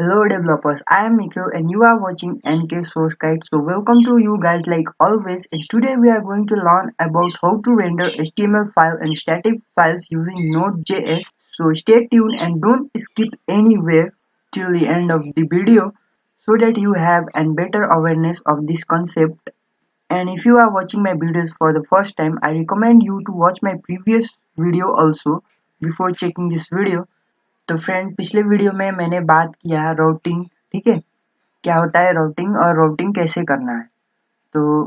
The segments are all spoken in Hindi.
Hello developers, I am Nikhil and you are watching NK Source Guide. So welcome to you guys like always, and today we are going to learn about how to render HTML file and static files using Node.js. So stay tuned and don't skip anywhere till the end of the video so that you have a better awareness of this concept. And if you are watching my videos for the first time, I recommend you to watch my previous video also before checking this video. तो फ्रेंड पिछले वीडियो में मैंने बात किया राउटिंग, ठीक है, क्या होता है राउटिंग और राउटिंग कैसे करना है। तो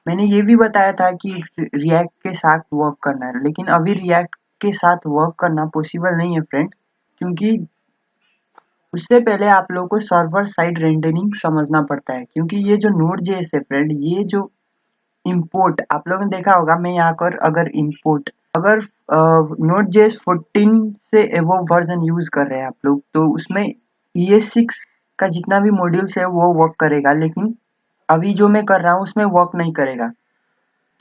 मैंने ये भी बताया था कि रिएक्ट के साथ वर्क करना है, लेकिन अभी रिएक्ट के साथ वर्क करना पॉसिबल नहीं है फ्रेंड, क्योंकि उससे पहले आप लोगों को सर्वर साइड रेंडरिंग समझना पड़ता है। क्योंकि ये जो नोड जेएस है फ्रेंड, ये जो इंपोर्ट आप लोगों ने देखा होगा, मैं यहाँ पर अगर इंपोर्ट अगर नोड जेएस 14 से एवो वर्जन यूज कर रहे हैं आप लोग, तो उसमें ES6 का जितना भी मॉड्यूल्स है वो वर्क करेगा, लेकिन अभी जो मैं कर रहा हूँ उसमें वर्क नहीं करेगा।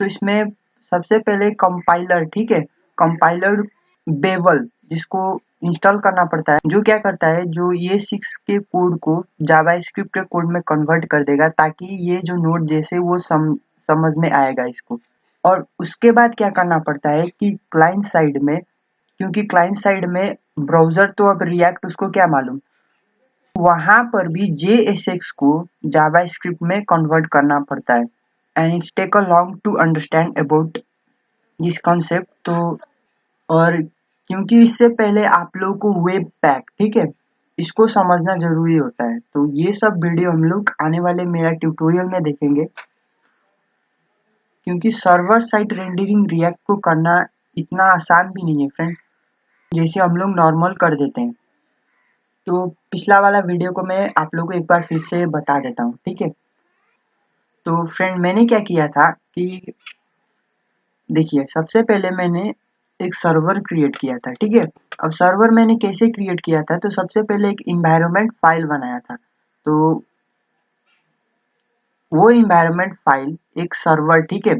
तो इसमें सबसे पहले कंपाइलर, ठीक है, कंपाइलर बेवल जिसको इंस्टॉल करना पड़ता है, जो क्या करता है, जो ES6 के कोड को जावास्क्रिप्ट के कोड में कन्वर्ट कर देगा ताकि ये जो नोड जैसे वो समझ में आएगा इसको। और उसके बाद क्या करना पड़ता है कि क्लाइंट साइड में, क्योंकि क्लाइंट साइड में ब्राउजर तो अब रिएक्ट उसको क्या मालूम, वहां पर भी JSX को जावास्क्रिप्ट में कन्वर्ट करना पड़ता है। And it's take a long to understand about this concept. तो और क्योंकि इससे पहले आप लोगों को वेब पैक, ठीक है, इसको समझना जरूरी होता है। तो ये सब वीडियो हम लोग आने वाले मेरा ट्यूटोरियल में देखेंगे, क्योंकि सर्वर साइड रेंडरिंग रिएक्ट को करना इतना आसान भी नहीं है फ्रेंड, जैसे हम लोग नॉर्मल कर देते हैं। तो पिछला वाला वीडियो को मैं आप लोगों को एक बार फिर से बता देता हूँ, ठीक है। तो फ्रेंड मैंने क्या किया था कि देखिए, सबसे पहले मैंने एक सर्वर क्रिएट किया था, ठीक है। अब सर्वर मैंने कैसे क्रिएट किया था, तो सबसे पहले एक इन्वायरमेंट फाइल बनाया था। तो वो इन्वायरमेंट फाइल एक सर्वर, ठीक है,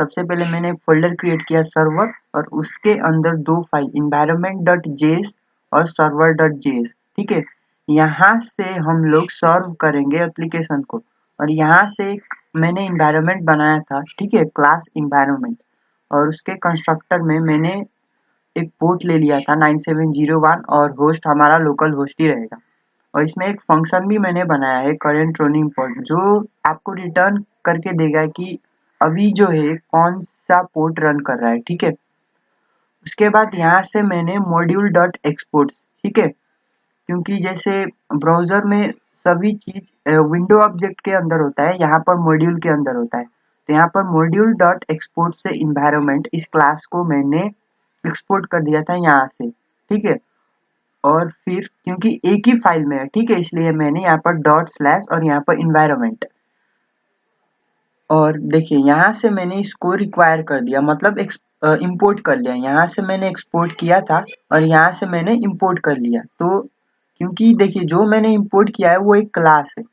सबसे पहले मैंने एक फोल्डर क्रिएट किया सर्वर, और उसके अंदर दो फाइल environment.js और server.js, ठीक है। यहाँ से हम लोग सर्व करेंगे एप्लीकेशन को, और यहाँ से मैंने इन्वायरमेंट बनाया था, ठीक है, क्लास इन्वायरमेंट, और उसके कंस्ट्रक्टर में मैंने एक पोर्ट ले लिया था 9701, और होस्ट हमारा लोकल होस्ट ही रहेगा। और इसमें एक फंक्शन भी मैंने बनाया है करंट रनिंग पोर्ट, जो आपको रिटर्न करके देगा कि अभी जो है कौन सा पोर्ट रन कर रहा है, ठीक है। उसके बाद यहाँ से मैंने मॉड्यूल डॉट एक्सपोर्ट, ठीक है, क्योंकि जैसे ब्राउजर में सभी चीज विंडो ऑब्जेक्ट के अंदर होता है, यहाँ पर मॉड्यूल के अंदर होता है। तो यहाँ पर मॉड्यूल डॉट एक्सपोर्ट से इन्वायरमेंट इस क्लास को मैंने एक्सपोर्ट कर दिया था यहाँ से, ठीक है। और फिर क्योंकि एक ही फाइल में है, ठीक है, इसलिए मैंने यहाँ पर डॉट स्लैश और यहाँ पर इन्वायरमेंट, और देखिए यहाँ से मैंने इसको रिक्वायर कर दिया, मतलब इंपोर्ट कर लिया। यहाँ से मैंने एक्सपोर्ट किया था और यहाँ से मैंने इंपोर्ट कर लिया। तो क्योंकि देखिए जो मैंने इंपोर्ट किया है वो एक क्लास है,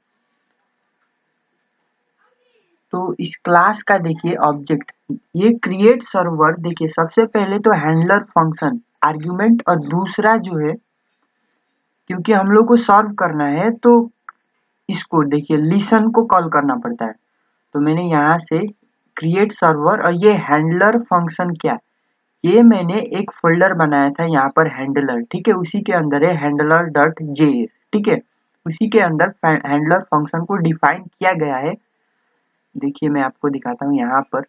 तो इस क्लास का देखिए ऑब्जेक्ट, ये क्रिएट सर्वर, देखिए सबसे पहले तो हैंडलर फंक्शन आर्ग्यूमेंट, और दूसरा जो है, क्योंकि हम लोग को सर्व करना है तो इसको देखिए लिसन को कॉल करना पड़ता है। तो मैंने यहाँ से क्रिएट सर्वर, और ये हैंडलर फंक्शन क्या, ये मैंने एक फोल्डर बनाया था यहाँ पर हैंडलर, ठीक है, उसी के अंदर है हैंडलर डॉट जेएस, ठीक है, उसी के अंदर हैंडलर फंक्शन को डिफाइन किया गया है। देखिए मैं आपको दिखाता हूँ यहाँ पर,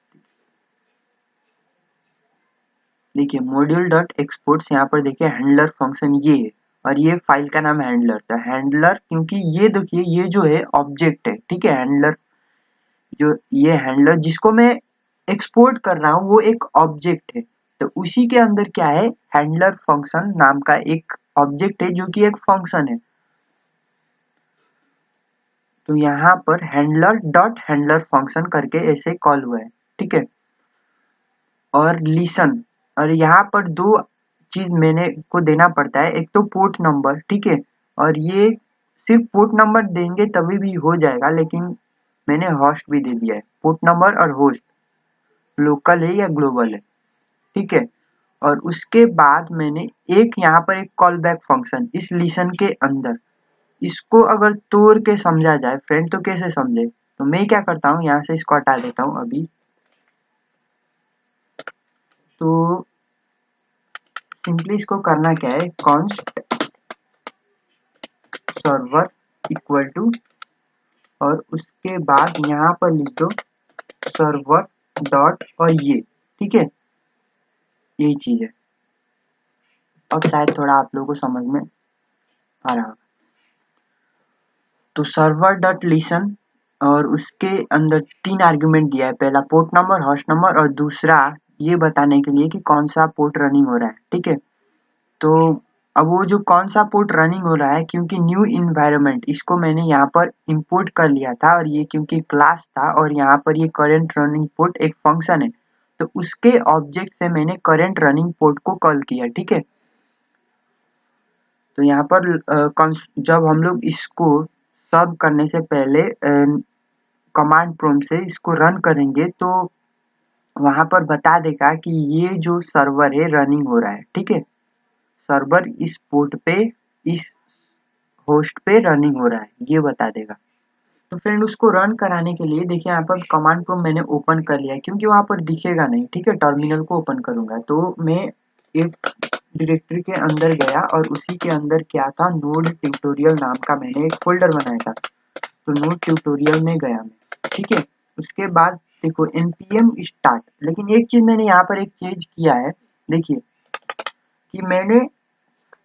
देखिए मॉड्यूल डॉट एक्सपोर्ट्स, यहाँ पर देखिए हैंडलर फंक्शन ये है, और ये फाइल का नाम है हैंडलर। तो हैंडलर, क्योंकि ये देखिए ये जो है ऑब्जेक्ट है, ठीक है, हैंडलर, जो ये हैंडलर जिसको मैं एक्सपोर्ट कर रहा हूँ वो एक ऑब्जेक्ट है। तो उसी के अंदर क्या है, हैंडलर फंक्शन नाम का एक ऑब्जेक्ट है जो कि एक फंक्शन है। तो यहाँ पर हैंडलर डॉट हैंडलर फंक्शन करके ऐसे कॉल हुआ है, ठीक है। और लिसन, और यहाँ पर दो चीज मैंने को देना पड़ता है, एक तो पोर्ट नंबर, ठीक है, और ये सिर्फ पोर्ट नंबर देंगे तभी भी हो जाएगा, लेकिन मैंने होस्ट भी दे दिया है, पोर्ट नंबर और होस्ट लोकल है या ग्लोबल है, ठीक है। और उसके बाद मैंने एक यहाँ पर एक कॉल बैक फंक्शन इस लिसन के अंदर, इसको अगर तोड़ के समझा जाए फ्रेंड तो कैसे समझे, तो मैं क्या करता हूँ यहाँ से इसको हटा देता हूँ अभी। तो सिंपली इसको करना क्या है, कॉन्स्ट सर्वर इक्वल टू, और उसके बाद यहाँ पर लिख दो सर्वर डॉट, और ये ठीक है, यही चीज है। अब शायद थोड़ा आप लोगों को समझ में आ रहा होगा। तो सर्वर डॉट लिसन, और उसके अंदर 3 आर्गुमेंट दिया है, पहला पोर्ट नंबर, होस्ट नंबर, और दूसरा ये बताने के लिए कि कौन सा पोर्ट रनिंग हो रहा है, ठीक है। तो अब वो जो कौन सा पोर्ट रनिंग हो रहा है, क्योंकि न्यू इन्वायरमेंट इसको मैंने यहाँ पर इंपोर्ट कर लिया था, और ये क्योंकि क्लास था और यहाँ पर ये करंट रनिंग पोर्ट एक फंक्शन है, तो उसके ऑब्जेक्ट से मैंने करंट रनिंग पोर्ट को कॉल किया, ठीक है। तो यहाँ पर जब हम लोग इसको सर्व करने से पहले कमांड प्रॉम्प्ट से इसको रन करेंगे, तो वहां पर बता देगा कि ये जो सर्वर है रनिंग हो रहा है, ठीक है। सर्वर इस पोर्ट पे, इस होस्ट पे रनिंग हो रहा है, ये बता देगा। तो फ्रेंड उसको रन कराने के लिए देखिए यहाँ पर कमांड प्रॉम्प्ट मैंने ओपन कर लिया है, क्योंकि वहां पर दिखेगा नहीं, ठीक है। टर्मिनल को ओपन करूंगा तो मैं एक डायरेक्टरी के अंदर गया, और उसी के अंदर क्या था, नोड ट्यूटोरियल नाम का मैंने एक फोल्डर बनाया था। तो नोड ट्यूटोरियल में गया मैं, ठीक है। उसके बाद देखो npm स्टार्ट, लेकिन एक चीज मैंने यहाँ पर एक चेंज किया है, देखिए कि मैंने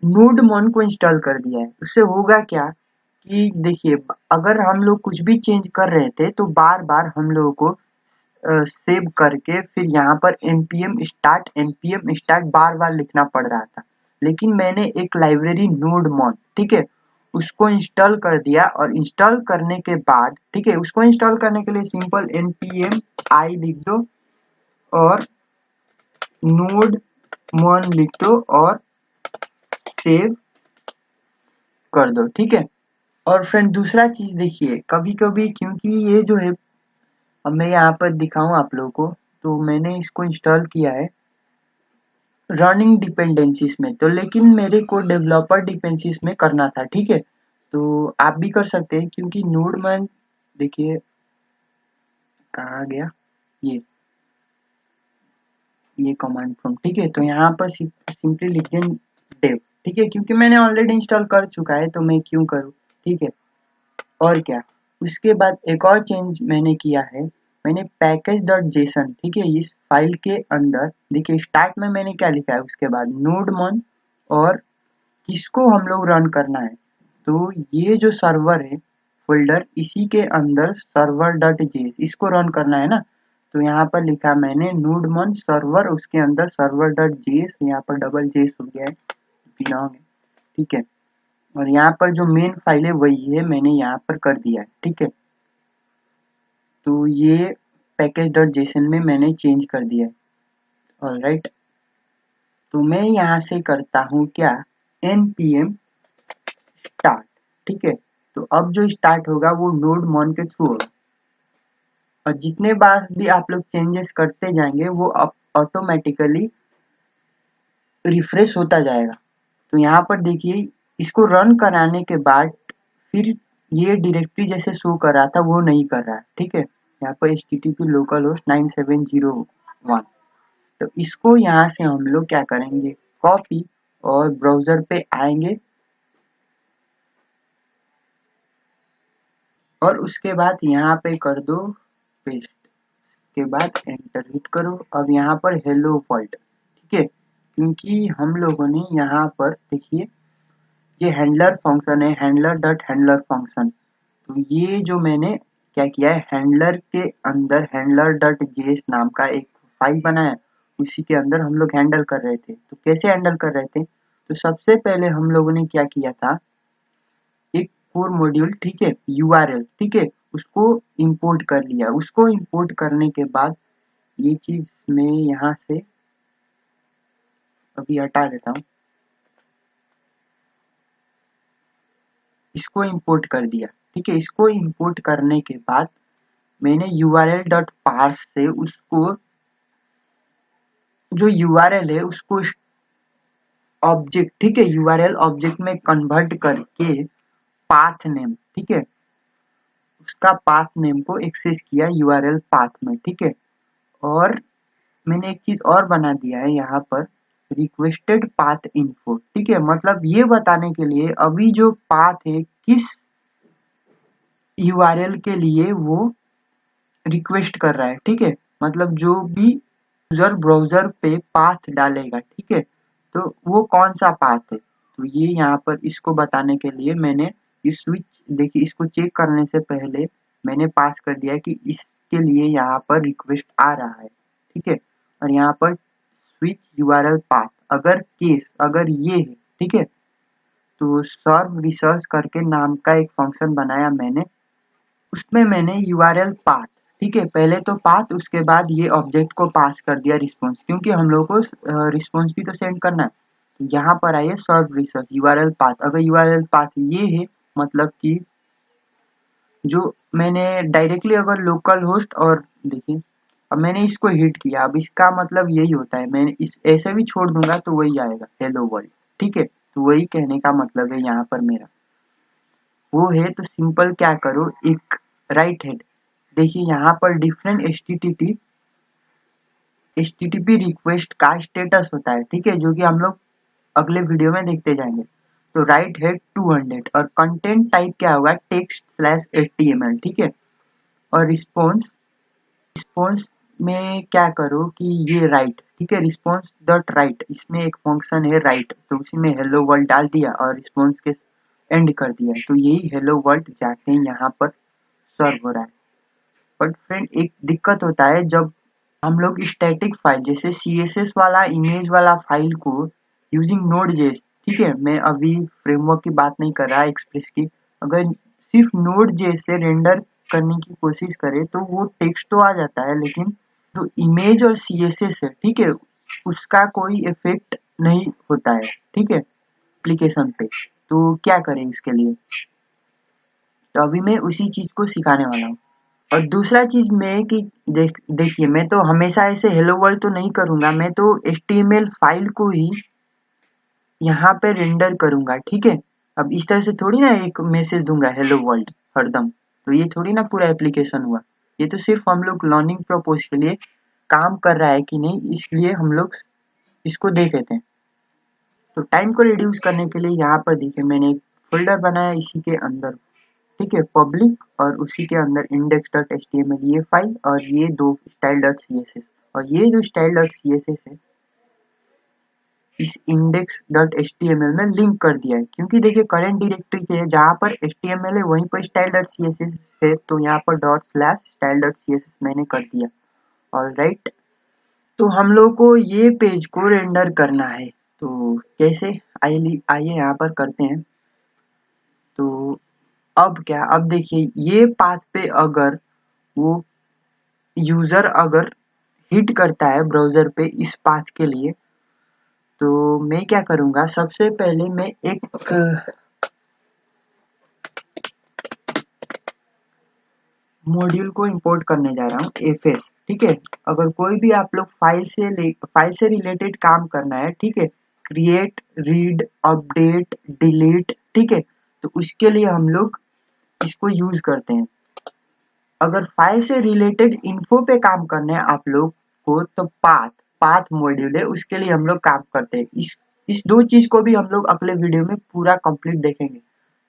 नोड मन को इंस्टॉल कर दिया है। उससे होगा क्या कि देखिए अगर हम लोग कुछ भी चेंज कर रहे थे तो बार बार हम लोगों को सेव करके फिर यहाँ पर npm स्टार्ट बार बार लिखना पड़ रहा था। लेकिन मैंने एक लाइब्रेरी नोड मॉन, ठीक है, उसको इंस्टॉल कर दिया, और इंस्टॉल करने के बाद ठीक है, उसको इंस्टॉल करने के लिए सिंपल npm i लिख दो और नोड मॉन लिख दो और सेव कर दो, ठीक है। और फ्रेंड दूसरा चीज देखिए, कभी कभी क्योंकि ये जो है, अब मैं यहाँ पर दिखाऊं आप लोगों को, तो मैंने इसको इंस्टॉल किया है रनिंग डिपेंडेंसीज में, तो लेकिन मेरे को डेवलपर डिपेंडेंसीज में करना था, ठीक है। तो आप भी कर सकते हैं, क्योंकि नोडमैन देखिए कहाँ गया, ये कमांड प्रॉम्प्ट, ठीक है। तो यहाँ पर सिंपली लिख दें डेव, ठीक है, क्योंकि मैंने ऑलरेडी इंस्टॉल कर चुका है तो मैं क्यों करूँ, ठीक है। और क्या, उसके बाद एक और चेंज मैंने किया है, मैंने पैकेज डॉट जेसन, ठीक है, इस फाइल के अंदर देखिए स्टार्ट में मैंने क्या लिखा है, उसके बाद नोडमन और किसको हम लोग रन करना है, तो ये जो सर्वर है फोल्डर, इसी के अंदर सर्वर डॉट जेस इसको रन करना है ना। तो यहाँ पर लिखा मैंने नोडमन सर्वर, उसके अंदर सर्वर डॉट जेस, यहाँ पर डबल जेस हो गया है, बिलोंग है, ठीक है। और यहाँ पर जो मेन फाइल है वही है, मैंने यहाँ पर कर दिया है, ठीक है। तो ये पैकेज डॉट जेसन में मैंने चेंज कर दिया है, ऑलराइट। तो मैं यहाँ से करता हूँ क्या, npm स्टार्ट, ठीक है। तो अब जो स्टार्ट होगा वो नोड मॉन के थ्रू होगा, और जितने बार भी आप लोग चेंजेस करते जाएंगे वो ऑटोमेटिकली रिफ्रेश होता जाएगा। तो यहाँ पर देखिए इसको रन कराने के बाद फिर ये डायरेक्टरी जैसे शो कर रहा था वो नहीं कर रहा है, ठीक है। यहाँ पर http localhost 9701, तो इसको यहाँ से हम लोग क्या करेंगे, कॉपी, और ब्राउजर पे आएंगे, और उसके बाद यहाँ पे कर दो पेस्ट, के बाद एंटर हिट करो। अब यहाँ पर हेलो वर्ल्ड, ठीक है, क्योंकि हम लोगों ने यहाँ पर देखिए ये हैंडलर फंक्शन है, हैंडलर डॉट हैंडलर फंक्शन, तो ये जो मैंने क्या किया है, हैंडलर के अंदर हैंडलर डॉट जेएस नाम का एक फाइल बनाया, उसी के अंदर हम लोग हैंडल कर रहे थे। तो कैसे हैंडल कर रहे थे, तो सबसे पहले हम लोगों ने क्या किया था, एक कोर मॉड्यूल, ठीक है, यूआरएल, ठीक है, उसको इंपोर्ट कर लिया। उसको इंपोर्ट करने के बाद ये चीज मैं यहाँ से अभी हटा देता हूँ, इसको इंपोर्ट कर दिया, ठीक है। इसको इंपोर्ट करने के बाद मैंने url.parse से उसको जो यूआरएल है उसको ऑब्जेक्ट, ठीक है, यूआरएल ऑब्जेक्ट में कन्वर्ट करके पाथ नेम, ठीक है, उसका पाथ नेम को एक्सेस किया यूआरएल पाथ में, ठीक है। और मैंने एक चीज और बना दिया है यहाँ पर, रिक्वेस्टेड पाथ इन्फो, ठीक है, मतलब ये बताने के लिए अभी जो पाथ है किस यूआरएल के लिए वो रिक्वेस्ट कर रहा है, ठीक है, मतलब जो भी यूजर ब्राउजर पे पाथ डालेगा, ठीक है, तो वो कौन सा पाथ है। तो ये यहाँ पर इसको बताने के लिए मैंने इस स्विच, देखिए इसको चेक करने से पहले मैंने पास कर दिया कि इसके लिए यहाँ पर रिक्वेस्ट आ रहा है, ठीक है। और यहाँ पर स्विच यूआरएल पाथ, अगर केस अगर ये है, ठीक है, तो सर्व रिसर्च करके नाम का एक फंक्शन बनाया मैंने, उसमें मैंने यूआरएल पाथ, ठीक है, पहले तो पाथ, उसके बाद ये ऑब्जेक्ट को पास कर दिया रिस्पॉन्स, क्योंकि हम लोग को रिस्पॉन्स भी तो सेंड करना है। तो यहाँ पर आइए सर्व रिसर्च यूआरएल पाथ, अगर यूआरएल पाथ ये है मतलब कि जो मैंने डायरेक्टली अगर लोकल होस्ट, और देखिए अब मैंने इसको हिट किया, अब इसका मतलब यही होता है, मैंने इस ऐसे भी छोड़ दूंगा तो वही आएगा हेलो वर्ल्ड, ठीक है, तो वही कहने का मतलब है यहाँ पर मेरा वो है। तो सिंपल क्या करो, एक राइट हेड, देखिए यहाँ पर डिफरेंट एचटीटीपी रिक्वेस्ट का स्टेटस होता है, ठीक है, जो कि हम लोग अगले वीडियो में देखते जाएंगे। तो राइट हेड 200 और कंटेंट टाइप क्या होगा, टेक्स्ट स्लैश एचटीएमएल, ठीक है। और रिस्पॉन्स, रिस्पॉन्स में क्या करो कि ये राइट, ठीक है, रिस्पॉन्स डॉट राइट, इसमें एक फंक्शन है राइट, तो उसी में हेलो वर्ल्ड डाल दिया और रिस्पॉन्स के एंड कर दिया, तो यही हेलो वर्ल्ड जाके यहाँ पर सर्व हो रहा है। बट फ्रेंड एक दिक्कत होता है जब हम लोग स्टैटिक फाइल जैसे सीएसएस वाला इमेज वाला फाइल को यूजिंग नोड जेएस, ठीक है, मैं अभी फ्रेमवर्क की बात नहीं कर रहा एक्सप्रेस की, अगर सिर्फ नोड जेएस से रेंडर करने की कोशिश करे तो वो टेक्स्ट तो आ जाता है, लेकिन जो इमेज और सीएसएस है, ठीक है, उसका कोई इफेक्ट नहीं होता है, ठीक है, एप्लीकेशन पे। तो क्या करें इसके लिए, तो अभी मैं उसी चीज को सिखाने वाला हूँ। और दूसरा चीज मैं कि देखिए मैं तो हमेशा ऐसे हेलो वर्ल्ड तो नहीं करूंगा, मैं तो एचटीएमएल फाइल को ही यहाँ पे रेंडर करूंगा, ठीक है। अब इस तरह से थोड़ी ना एक मैसेज दूंगा हेलो वर्ल्ड हरदम, तो ये थोड़ी ना पूरा एप्लीकेशन हुआ, ये तो सिर्फ हम लोग लर्निंग पर्पज के लिए काम कर रहा है कि नहीं, इसलिए हम लोग इसको देख लेते हैं। तो टाइम को रिड्यूस करने के लिए यहाँ पर देखिए मैंने एक फोल्डर बनाया इसी के अंदर, ठीक है, पब्लिक, और उसी के अंदर index dot H T M L ये फाइल, और ये दो style dot C S S, और ये जो style dot C S S है इस index dot H T M L में लिंक कर दिया है, क्योंकि देखिए करंट डायरेक्टरी के जहाँ पर एच टी एम एल है वहीं पर style dot C S S है, तो यहाँ पर dot slash style dot C S S मैंने कर दिया। ऑल राइट, तो हम लोग को ये पेज को रेंडर करना है, तो कैसे, आइए आइए यहाँ पर करते हैं। तो अब क्या, अब देखिए ये पाथ पे अगर वो यूजर अगर हिट करता है ब्राउजर पे इस पाथ के लिए, तो मैं क्या करूंगा, सबसे पहले मैं एक मॉड्यूल को इंपोर्ट करने जा रहा हूँ एफएस, ठीक है। अगर कोई भी आप लोग फाइल से रिलेटेड काम करना है, ठीक है, क्रिएट, रीड, अपडेट, डिलीट, ठीक है, तो उसके लिए हम लोग इसको यूज करते हैं। अगर फाइल से रिलेटेड इन्फो पे काम करना है आप लोग को, तो पाथ पाथ मॉड्यूल है, उसके लिए हम लोग काम करते हैं। इस दो चीज को भी हम लोग अगले वीडियो में पूरा कंप्लीट देखेंगे।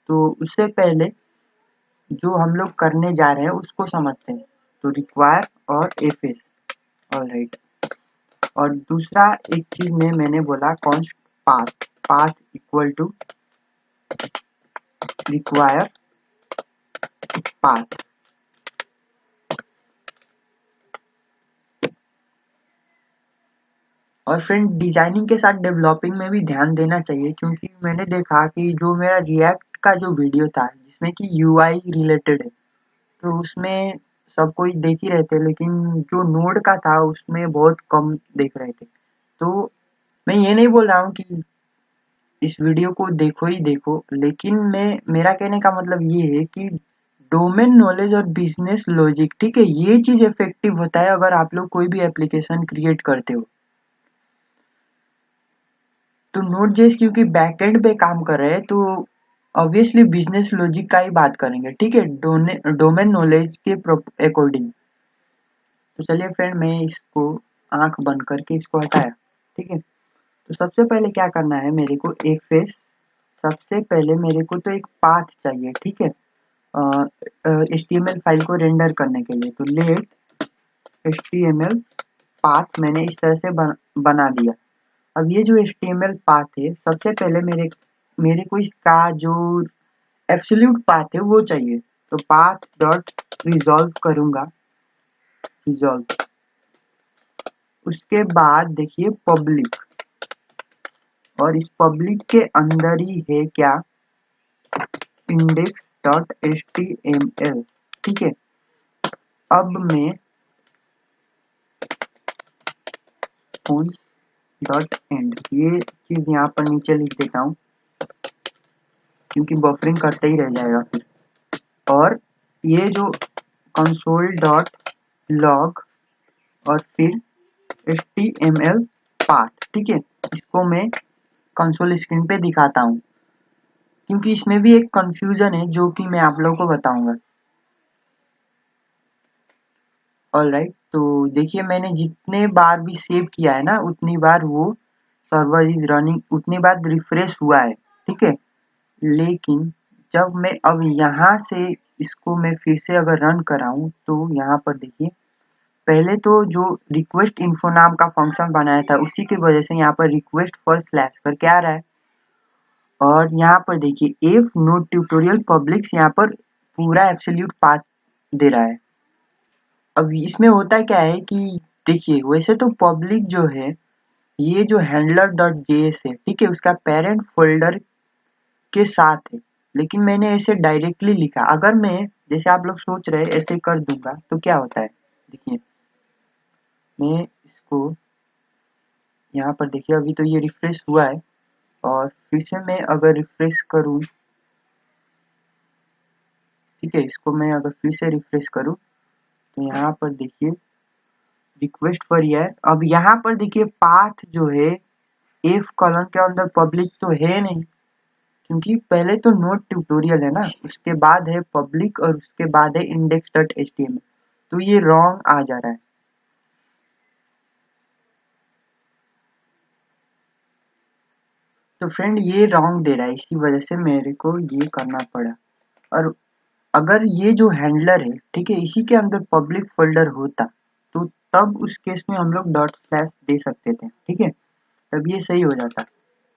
तो उससे पहले जो हम लोग करने जा रहे हैं उसको समझते हैं। तो रिक्वायर और एफएस, ऑलराइट। और दूसरा एक चीज में मैंने बोला const path, path equal to require path. और फ्रेंड डिजाइनिंग के साथ डेवलपिंग में भी ध्यान देना चाहिए, क्योंकि मैंने देखा कि जो मेरा रिएक्ट का जो वीडियो था जिसमें कि यूआई रिलेटेड है, तो उसमें सब कोई देख ही रहे थे, लेकिन जो नोड का था उसमें बहुत कम देख रहे थे। तो मैं ये नहीं बोल रहा हूँ कि इस वीडियो को देखो ही देखो, लेकिन मैं मेरा कहने का मतलब ये है कि डोमेन नॉलेज और बिजनेस लॉजिक, ठीक है, ये चीज इफेक्टिव होता है अगर आप लोग कोई भी एप्लीकेशन क्रिएट करते हो। तो नोड जेएस क्योंकि बैकएंड पे काम कर रहे हैं, तो ऑब्वियसली बिजनेस लॉजिक का ही बात करेंगे, ठीक है, डोमेन नॉलेज के अकॉर्डिंग। तो चलिए फ्रेंड, मैं इसको आंख बंद करके इसको हटाया, ठीक है। तो सबसे पहले क्या करना है मेरे को, एफएस, सबसे पहले मेरे को तो एक पाथ चाहिए, ठीक है, HTML फाइल को रेंडर करने के लिए। तो लेट HTML पाथ मैंने इस तरह से बना दिया। अब ये जो HTML पाथ है, सबसे पहले मेरे मेरे को इसका जो एब्सोल्यूट पाथ है वो चाहिए। तो पाथ डॉट रिजॉल्व करूंगा, रिजॉल्व। उसके बाद देखिए पब्लिक, और इस पब्लिक के अंदर ही है क्या, इंडेक्स डॉट HTML, ठीक है। अब मैं फोन्स डॉट एंड ये चीज यहाँ पर नीचे लिख देता हूँ, क्योंकि बफरिंग करते ही रह जाएगा फिर। और ये जो कंसोल डॉट लॉग और फिर HTML पाथ, ठीक है, इसको मैं कंसोल स्क्रीन पे दिखाता हूँ, क्योंकि इसमें भी एक कंफ्यूजन है जो कि मैं आप लोगों को बताऊंगा। ऑलराइट, तो देखिए मैंने जितने बार भी सेव किया है ना, उतनी बार वो सर्वर इज रनिंग, उतनी बार रिफ्रेश हुआ है, ठीक है। लेकिन जब मैं अब यहाँ से इसको मैं फिर से अगर रन कराऊं, तो यहाँ पर देखिए पहले तो जो रिक्वेस्ट इन्फो नाम का फंक्शन बनाया था, उसी की वजह से यहाँ पर रिक्वेस्ट फॉर स्लैश करके आ रहा है। और यहाँ पर देखिए इफ नोट ट्यूटोरियल पब्लिक्स, यहाँ पर पूरा एब्सोल्यूट पाथ दे रहा है। अब इसमें होता क्या है कि देखिए, वैसे तो पब्लिक जो है, ये जो हैंडलर डॉट जेएस है, ठीक है, उसका पेरेंट फोल्डर के साथ है। लेकिन मैंने ऐसे डायरेक्टली लिखा, अगर मैं जैसे आप लोग सोच रहे ऐसे कर दूंगा तो क्या होता है, देखिए मैं इसको यहाँ पर देखिए, अभी तो ये रिफ्रेश हुआ है, और फिर से मैं अगर रिफ्रेश करूँ, ठीक है, इसको मैं अगर फिर से रिफ्रेश करूँ, तो यहाँ पर देखिए रिक्वेस्ट फॉर ईयर। अब यहाँ पर देखिए पाथ जो है एफ कॉलन के अंदर पब्लिक तो है नहीं, क्योंकि पहले तो नोट ट्यूटोरियल है ना, उसके बाद है पब्लिक, और उसके बाद है इंडेक्स डॉट HTML। तो ये रॉन्ग आ जा रहा है। तो फ्रेंड ये रॉन्ग दे रहा है, इसी वजह से मेरे को ये करना पड़ा। और अगर ये जो हैंडलर है, ठीक है, इसी के अंदर पब्लिक फोल्डर होता, तो तब उस केस में हम लोग डॉट स्लैश दे सकते थे, ठीक है, तब ये सही हो जाता।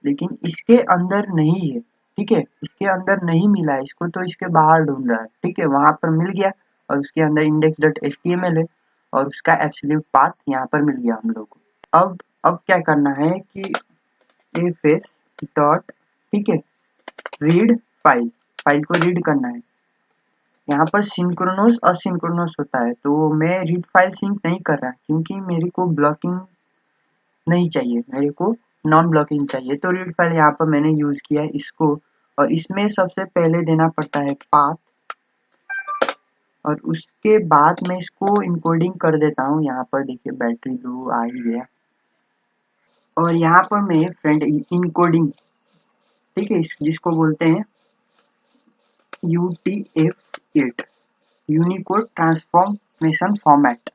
लेकिन इसके अंदर नहीं है, ठीक है, इसके अंदर नहीं मिला है इसको, तो इसके बाहर ढूंढ रहा है, ठीक है, वहां पर मिल गया, और उसके अंदर इंडेक्स डॉट HTML है, और उसका एब्सोल्यूट पाथ यहाँ पर मिल गया हम लोग को। अब क्या करना है कि एफएस डॉट, ठीक है, रीड फाइल, फाइल को रीड करना है। यहाँ पर सिंक्रोनस असिंक्रोनस होता है, तो मैं रीड फाइल सिंक नहीं कर रहा, क्योंकि मेरे को ब्लॉकिंग नहीं चाहिए, मेरे को नॉन ब्लॉकिंग चाहिए। तो रीड फाइल यहाँ पर मैंने यूज किया है इसको, और इसमें सबसे पहले देना पड़ता है पाथ, और उसके बाद मैं इसको इनकोडिंग कर देता हूँ। यहाँ पर देखिए बैटरी लो आ ही गया, और यहाँ पर मैं फ्रेंड इनकोडिंग, ठीक है, जिसको बोलते हैं UTF-8, यूनिकोड ट्रांसफॉर्मेशन फॉर्मेट।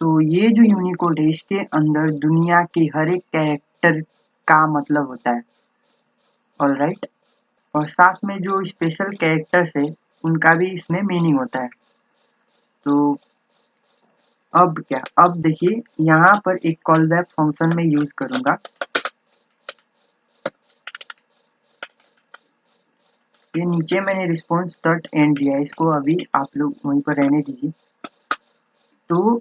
तो ये जो यूनिकोड है, इसके अंदर दुनिया के हर एक कैरेक्टर का मतलब होता है, ऑलराइट। और साथ में जो स्पेशल कैरेक्टर्स है, उनका भी इसमें मीनिंग होता है। तो अब क्या, अब देखिए यहाँ पर एक कॉल बैक फंक्शन में यूज करूंगा। ये नीचे मैंने रिस्पॉन्स डॉट एंड दिया है, इसको अभी आप लोग वहीं पर रहने दीजिए। तो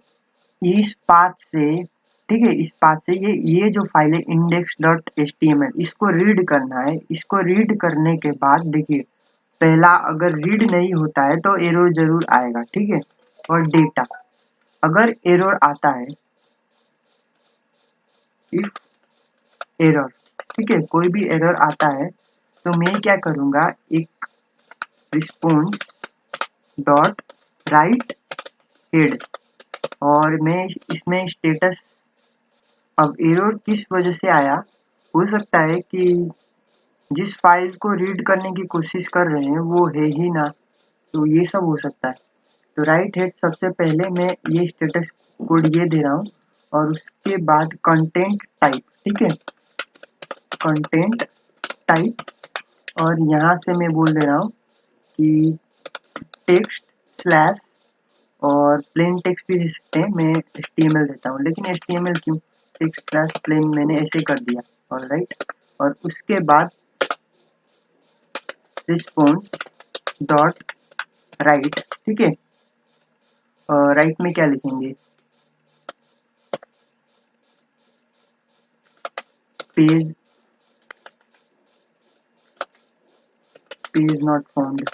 इस पाथ से, ठीक है, इस पाथ से ये जो फाइल है इंडेक्स डॉट HTML, इसको रीड करना है। इसको रीड करने के बाद देखिए, पहला अगर रीड नहीं होता है तो एरर जरूर आएगा, ठीक है। और डेटा, अगर एरर आता है, इफ एरर, ठीक है, कोई भी एरर आता है, तो मैं क्या करूंगा, एक रिस्पॉन्स डॉट राइट हेड, और मैं इसमें स्टेटस, अब एरर किस वजह से आया, हो सकता है कि जिस फाइल को रीड करने की कोशिश कर रहे हैं वो है ही ना, तो ये सब हो सकता है। तो राइट हेड सबसे पहले मैं ये स्टेटस कोड ये दे रहा हूँ और उसके बाद कंटेंट टाइप, ठीक है, कंटेंट टाइप, और यहाँ से मैं बोल दे रहा हूँ कि टेक्स्ट स्लैश, और प्लेन टेक्स्ट भी दे सकते हैं, मैं HTML देता हूँ, लेकिन HTML क्यों, टेक्स्ट स्लैश प्लेन मैंने ऐसे कर दिया। ऑलराइट, और उसके बाद रिस्पॉन्स डॉट राइट, ठीक है, राइट में क्या लिखेंगे, page page not found,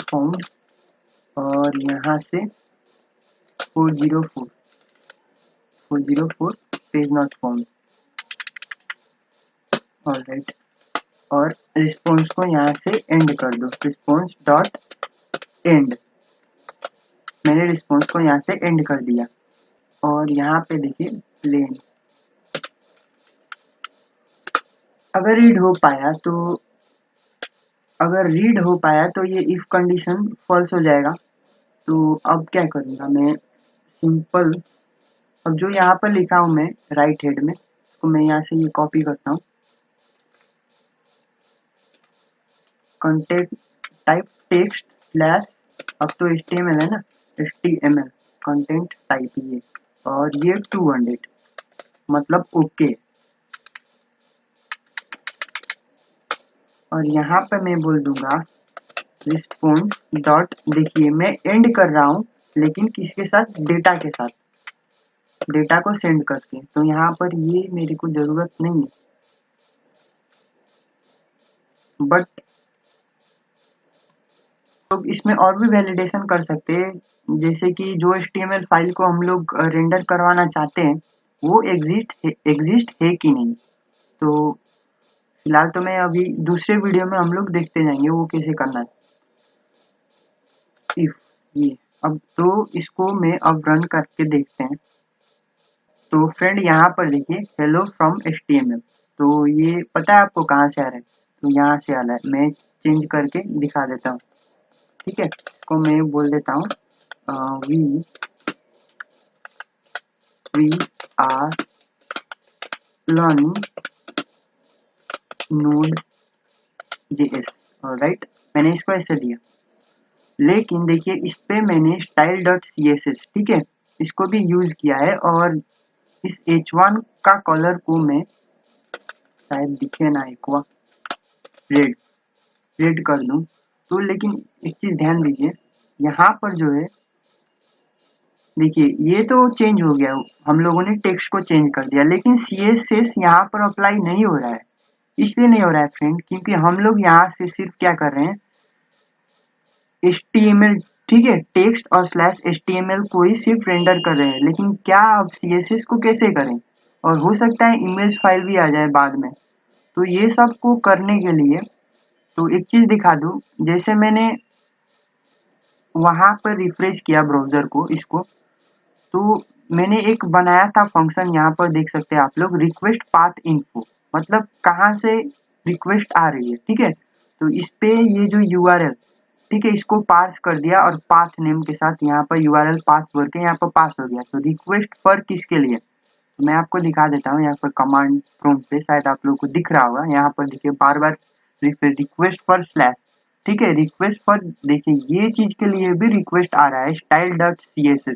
found, और यहाँ से 404 पेज नॉट फाउंड। ऑलराइट, और रिस्पॉन्स को यहाँ से एंड कर दो, रिस्पॉन्स डॉट एंड, मैंने रिस्पॉन्स को यहाँ से एंड कर दिया। और यहाँ पे देखिए प्लेन, अगर रीड हो पाया तो, अगर रीड हो पाया तो ये इफ कंडीशन फॉल्स हो जाएगा। तो अब क्या करूँगा मैं, सिंपल, अब जो यहाँ पर लिखा हूँ मैं राइट हेड में, तो मैं यहाँ से ये कॉपी करता हूँ, कंटेंट टाइप टेक्स्ट स्लैश, अब तो HTML है ना, HTML कंटेंट टाइप ये, और ये 200, मतलब ओके। और यहाँ पे मैं बोल दूंगा रिस्पॉन्स डॉट, देखिए मैं एंड कर रहा हूँ लेकिन किसके साथ, डेटा के साथ, डेटा को सेंड करके, तो यहाँ पर ये मेरे को जरूरत नहीं है, बट तो इसमें और भी वैलिडेशन कर सकते हैं, जैसे कि जो HTML फाइल को हम लोग रेंडर करवाना चाहते हैं वो एग्जिस्ट है कि नहीं। तो फिलहाल तो मैं अभी दूसरे वीडियो में हम लोग देखते जाएंगे वो कैसे करना है। इफ ये, अब तो इसको मैं अब रन करके देखते हैं। तो फ्रेंड यहाँ पर देखिए हेलो फ्रॉम HTML, तो ये पता है आपको कहाँ से आ रहा है, तो यहाँ से आ रहा है, मैं चेंज करके दिखा देता हूँ, ठीक है, इसको मैं बोल देता हूँ we we are learning Node JS। Right, मैंने इसको ऐसे दिया, लेकिन देखिए इस पे मैंने स्टाइल डॉट CSS, ठीक है, इसको भी यूज किया है, और इस H1 का कलर को मैं, शायद दिखे ना, एक रेड रेड कर दूं, तो लेकिन एक चीज ध्यान दीजिए, यहाँ पर जो है, देखिए ये तो चेंज हो गया, हम लोगों ने टेक्स्ट को चेंज कर दिया, लेकिन CSS यहाँ पर अप्लाई नहीं हो रहा है। इसलिए नहीं हो रहा है फ्रेंड, क्योंकि हम लोग यहाँ से सिर्फ क्या कर रहे हैं, HTML, ठीक है, टेक्स्ट और स्लैश HTML को ही सिर्फ रेंडर कर रहे हैं, लेकिन क्या अब CSS को कैसे करें, और हो सकता है इमेज फाइल भी आ जाए बाद में। तो ये सब को करने के लिए, तो एक चीज दिखा दूं, जैसे मैंने वहां पर रिफ्रेश किया ब्राउजर को, इसको, तो मैंने एक बनाया था फंक्शन, यहाँ पर देख सकते हैं आप लोग, रिक्वेस्ट पाथ इन्फो, मतलब कहाँ से रिक्वेस्ट आ रही है, ठीक है, तो इस पे ये जो URL, ठीक है, इसको पास कर दिया, और पाथ नेम के साथ यहाँ पर URL पाथ भर के यहाँ पर पास हो गया। तो रिक्वेस्ट पर किसके लिए, तो मैं आपको दिखा देता हूँ, यहाँ पर कमांड प्रॉम्प्ट पे शायद आप लोगों को दिख रहा होगा, यहाँ पर देखिए बार बार रिक्वेस्ट पर स्लैश, ठीक है, रिक्वेस्ट पर, देखिए ये चीज के लिए भी रिक्वेस्ट आ रहा है, स्टाइल डॉट CSS,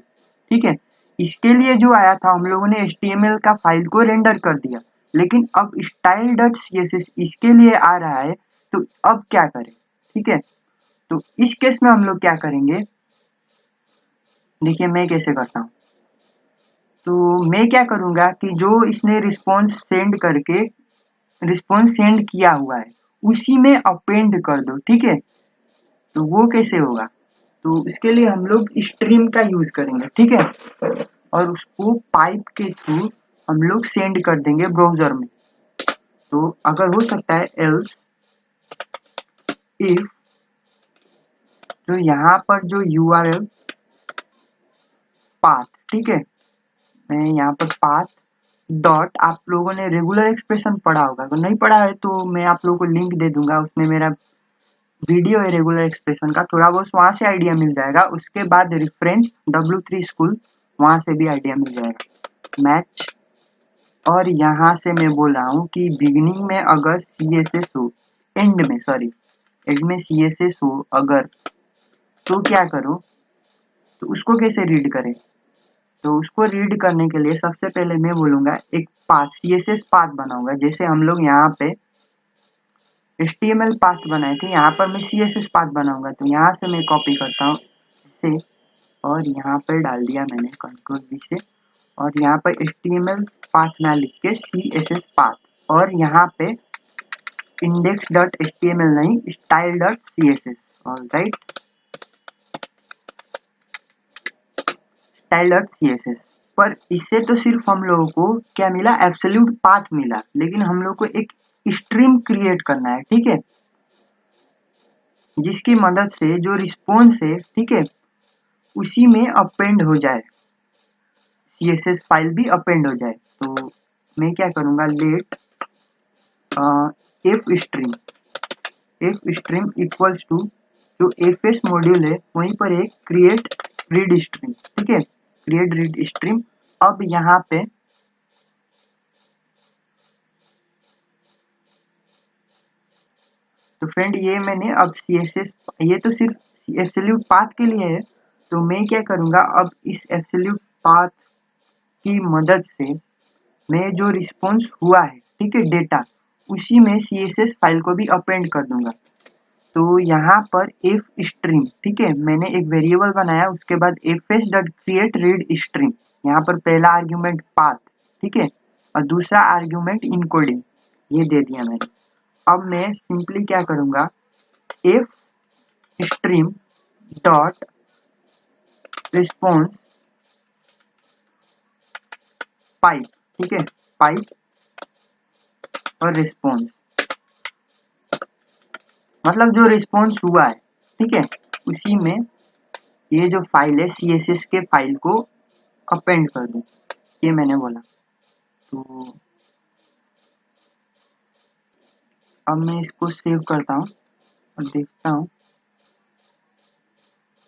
ठीक है, इसके लिए जो आया था हम लोगों ने HTML का फाइल को रेंडर कर दिया, लेकिन अब स्टाइल डॉट CSS इसके लिए आ रहा है, तो अब क्या करें, ठीक है, तो इस केस में हम लोग क्या करेंगे, देखिए मैं कैसे करता हूँ, तो मैं क्या करूंगा कि जो इसने रिस्पॉन्स सेंड करके, रिस्पॉन्स सेंड किया हुआ है उसी में अपेंड कर दो, ठीक है, तो वो कैसे होगा, तो इसके लिए हम लोग स्ट्रीम का यूज करेंगे, ठीक है, और उसको पाइप के थ्रू हम लोग सेंड कर देंगे ब्राउजर में। तो अगर हो सकता है एल्स इफ, तो यहाँ पर जो URL पाथ, ठीक है, मैं यहाँ पर पाथ डॉट, आप लोगों ने रेगुलर एक्सप्रेशन पढ़ा होगा, अगर नहीं पढ़ा है तो मैं आप लोगों को लिंक दे दूंगा, उसमें मेरा वीडियो है रेगुलर एक्सप्रेशन का, थोड़ा बहुत वहां से आइडिया मिल जाएगा। उसके बाद रेफरेंस W3 स्कूल, वहां से भी आइडिया मिल जाएगा। मैच, और यहाँ से मैं बोल रहा हूँ कि बिगिनिंग में अगर CSS हो, एंड में CSS हो अगर, तो क्या करो, तो उसको कैसे रीड करें। तो उसको रीड करने के लिए सबसे पहले मैं बोलूंगा एक पाथ, CSS पाथ बनाऊंगा। जैसे हम लोग यहाँ पे HTML पाथ बनाए थे, यहाँ पर मैं CSS पाथ बनाऊंगा। तो यहाँ से मैं कॉपी करता हूँ इसे, और यहाँ पर डाल दिया मैंने Ctrl+V से, और यहाँ पर HTML पाथ ना लिख के CSS पाथ, और यहाँ पे index.html नहीं, style.css। Alright, style.css। पर इससे तो सिर्फ हम लोगों को क्या मिला, एब्सोल्यूट पाथ मिला, लेकिन हम लोग को एक स्ट्रीम क्रिएट करना है, ठीक है, जिसकी मदद से जो रिस्पॉन्स है, ठीक है, उसी में अपेंड हो जाए, CSS फाइल भी अपेंड हो जाए। तो मैं क्या करूंगा, let F stream equals to जो एफएस मॉड्यूल है वहीं पर एक क्रिएट रीड स्ट्रीम, ठीक है, क्रिएट रीड स्ट्रीम। अब यहाँ पे तो फ्रेंड ये मैंने अब CSS, ये तो सिर्फ एब्सोल्यूट पाथ के लिए है। तो मैं क्या करूंगा, अब इस एब्सोल्यूट पाथ की मदद से मैं जो रिस्पॉन्स हुआ है, ठीक है, डेटा, उसी में CSS फाइल को भी अपेंड कर दूंगा। तो यहाँ पर एफ स्ट्रीम, ठीक है, मैंने एक वेरिएबल बनाया, उसके बाद fs dot create read stream, यहाँ पर पहला आर्ग्यूमेंट पाथ, ठीक है, और दूसरा आर्ग्यूमेंट इनकोडिंग, ये दे दिया मैंने। अब मैं सिंपली क्या करूंगा, F stream dot response pipe, ठीक है, पाइप और रिस्पॉन्स, मतलब जो रिस्पॉन्स हुआ है, ठीक है, उसी में ये जो फाइल है CSS के फाइल को अपेंड कर दूं, ये मैंने बोला। तो अब मैं इसको सेव करता हूँ और देखता हूँ।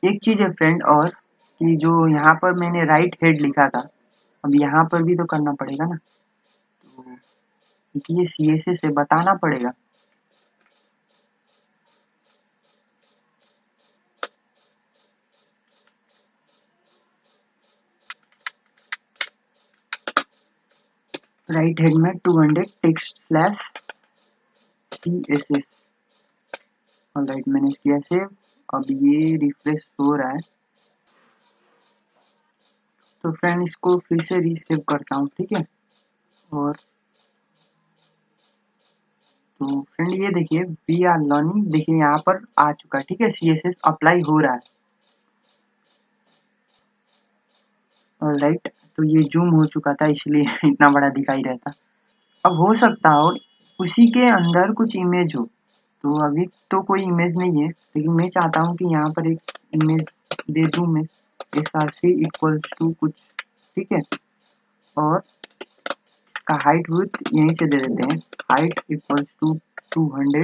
एक चीज है फ्रेंड और, कि जो यहाँ पर मैंने राइट हेड लिखा था, अब यहाँ पर भी तो करना पड़ेगा ना, तो क्योंकि ये CSS से बताना पड़ेगा। राइट हेड में 200 टेक्स्ट स्लैश CSS। ऑलराइट, मैंने किया सेव, अब ये रिफ्रेश हो रहा है। तो फ्रेंड इसको फिर से रीसेव करता हूँ, ठीक है, और तो फ्रेंड ये देखिए वी आर लर्निंग, देखिए यहाँ पर आ चुका है, ठीक है, CSS अप्लाई हो रहा है। ऑलराइट, तो ये जूम हो चुका था इसलिए इतना बड़ा दिखाई रहता। अब हो सकता हो उसी के अंदर कुछ इमेज हो, तो अभी तो कोई इमेज नहीं है, लेकिन मैं चाहता हूँ कि यहाँ पर एक इमेज दे दूँ मैं, src इक्वल्स टू कुछ, ठीक है, और इसका हाइट विड्थ यहीं से दे देते हैं, हाइट इक्वल्स टू 200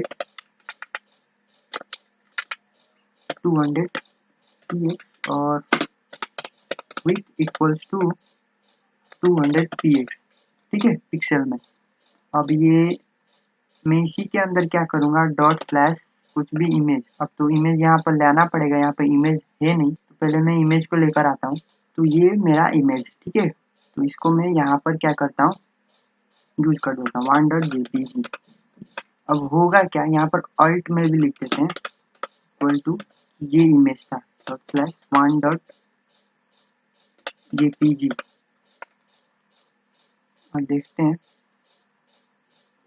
px और विड्थ इक्वल्स टू 200 px, ठीक है, पिक्सल में। अब ये मैं इसी के अंदर क्या करूँगा, डॉट स्लैश कुछ भी इमेज, अब तो इमेज यहाँ पर लाना पड़ेगा, यहाँ पर इमेज है नहीं, तो पहले मैं इमेज को लेकर आता हूँ। तो ये मेरा इमेज, ठीक है, तो इसको मैं यहाँ पर क्या करता हूँ, यूज कर देता हूँ 1.jpg। अब होगा क्या, यहाँ पर अल्ट में भी लिख देते हैं इक्वल टू, ये इमेज था, डॉट स्लैश 1.jpg, और देखते हैं।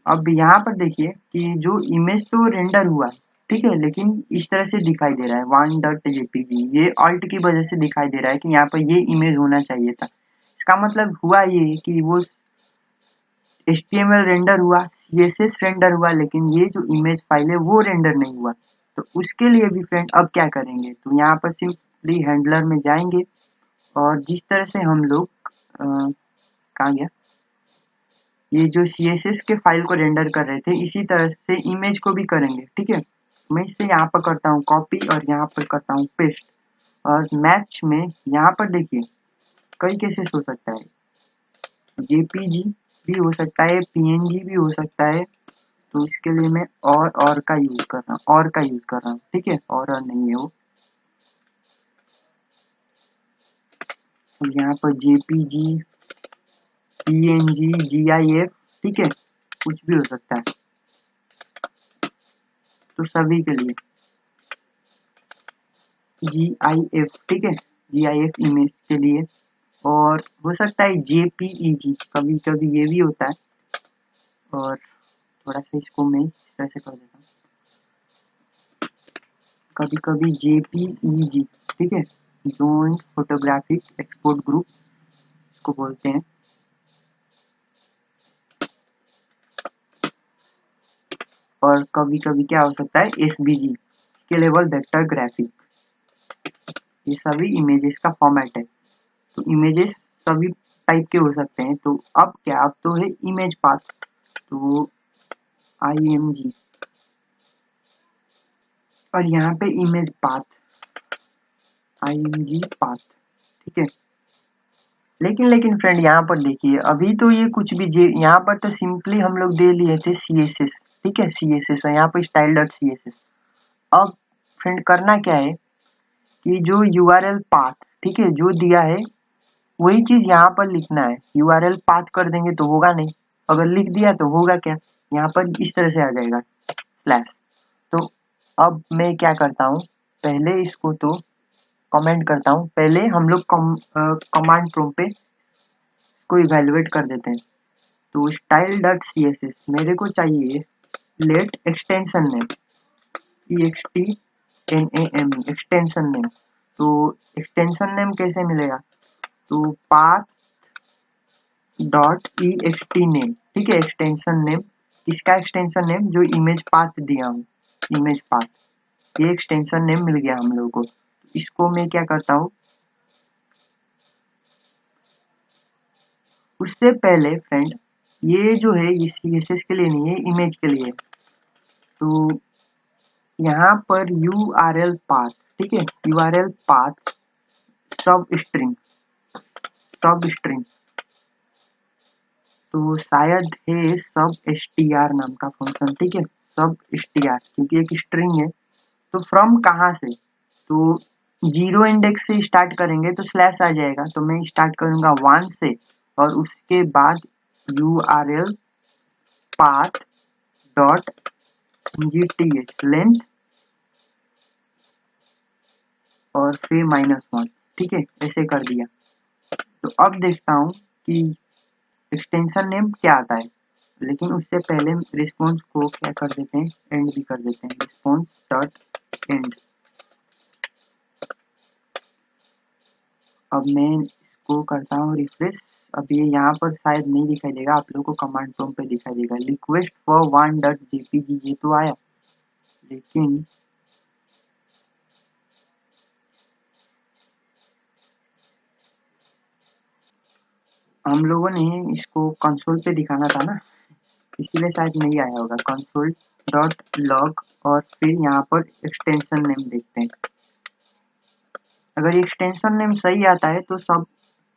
अब यहाँ पर देखिए कि जो इमेज तो रेंडर हुआ है, ठीक है, लेकिन इस तरह से दिखाई दे रहा है 1.jpg, ये ऑल्ट की वजह से दिखाई दे रहा है कि यहाँ पर ये इमेज होना चाहिए था। इसका मतलब हुआ ये कि वो HTML रेंडर हुआ, CSS रेंडर हुआ, लेकिन ये जो इमेज फाइल है वो रेंडर नहीं हुआ। तो उसके लिए भी फ्रेंड अब क्या करेंगे, तो यहाँ पर सिंपली हैंडलर में जाएंगे, और जिस तरह से हम लोग कहाँ गया, ये जो CSS के फाइल को रेंडर कर रहे थे इसी तरह से इमेज को भी करेंगे। ठीक है, मैं इसे यहाँ पर करता हूँ कॉपी और यहाँ पर करता हूँ पेस्ट, और मैच में यहाँ पर देखिए कई केसेस हो सकता है, JPG भी हो सकता है, PNG भी हो सकता है। तो इसके लिए मैं और का यूज कर रहा हूँ, और का यूज कर रहा हूँ। ठीक है, और नहीं है वो, तो यहाँ पर JPG, PNG, GIF, ठीक है, कुछ भी हो सकता है। तो सभी के लिए GIF, ठीक है, GIF इमेज के लिए, और हो सकता है JPEG, कभी कभी ये भी होता है। और थोड़ा सा इसको मैं इस तरह से कर देता हूँ, कभी कभी JPEG, ठीक है, जॉइंट फोटोग्राफिक एक्सपोर्ट ग्रुप इसको बोलते हैं। और कभी कभी क्या हो सकता है SVG, स्केलेबल वेक्टर ग्राफिक, ये सभी इमेजेस का फॉर्मेट है। तो इमेजेस सभी टाइप के हो सकते हैं। तो अब क्या, अब तो है इमेज पाथ, तो IMG, और यहाँ पे इमेज पाथ, IMG पाथ, ठीक है। लेकिन फ्रेंड यहाँ पर देखिए, अभी तो ये कुछ भी यहाँ पर तो सिंपली हम लोग दे लिए थे CSS, ठीक है, CSS, और यहाँ पर स्टाइल डॉट CSS। अब फ्रेंड करना क्या है कि जो URL पाथ, ठीक है, जो दिया है वही चीज यहाँ पर लिखना है। URL पाथ कर देंगे तो होगा नहीं, अगर लिख दिया तो होगा क्या, यहाँ पर इस तरह से आ जाएगा स्लैश। तो अब मैं क्या करता हूँ, पहले इसको तो कमेंट करता हूँ, पहले हम लोग कमांड प्रॉम्प्ट पे इसको इवेलुएट कर देते हैं। तो स्टाइल डॉट CSS मेरे को चाहिए let extension name, EXTNAME, extension name. तो एक्सटेंशन नेम कैसे मिलेगा, तो पाथ डॉट EXT नेम, ठीक है, एक्सटेंशन नेम, इसका एक्सटेंशन नेम जो इमेज पाथ दिया हूँ, इमेज पाथ, ये एक्सटेंशन नेम मिल गया हम लोगों को। इसको मैं क्या करता हूँ, उससे पहले फ्रेंड ये जो है ये CSS के लिए नहीं है, इमेज के लिए। तो यहाँ पर URL पाथ, ठीक है, URL पाथ सब स्ट्रिंग, सब स्ट्रिंग, तो शायद है सब str नाम का फंक्शन, ठीक है, सब str, क्योंकि एक स्ट्रिंग है। तो फ्रॉम कहाँ से, तो जीरो इंडेक्स से स्टार्ट करेंगे तो स्लैश आ जाएगा, तो मैं स्टार्ट करूंगा 1 से, और उसके बाद URL path dot GTH length, और फिर -1, ठीक है, ऐसे कर दिया। तो अब देखता हूँ कि एक्सटेंशन नेम क्या आता है, लेकिन उससे पहले रिस्पॉन्स को क्या कर देते हैं, एंड भी कर देते हैं, रिस्पॉन्स डॉट एंड। अब मैं इसको करता हूँ रिफ्रेश, अब ये यहाँ पर शायद नहीं दिखाई देगा, आप लोगों को कमांड प्रॉम्प्ट पे दिखाई देगा, रिक्वेस्ट फॉर 1.jpg, ये तो आया, लेकिन हम लोगों ने इसको कंसोल पे दिखाना था ना, इसीलिए शायद नहीं आया होगा। कंसोल डॉट लॉग, और फिर यहाँ पर एक्सटेंशन नेम देखते हैं, अगर एक्सटेंशन नेम सही आता है तो सब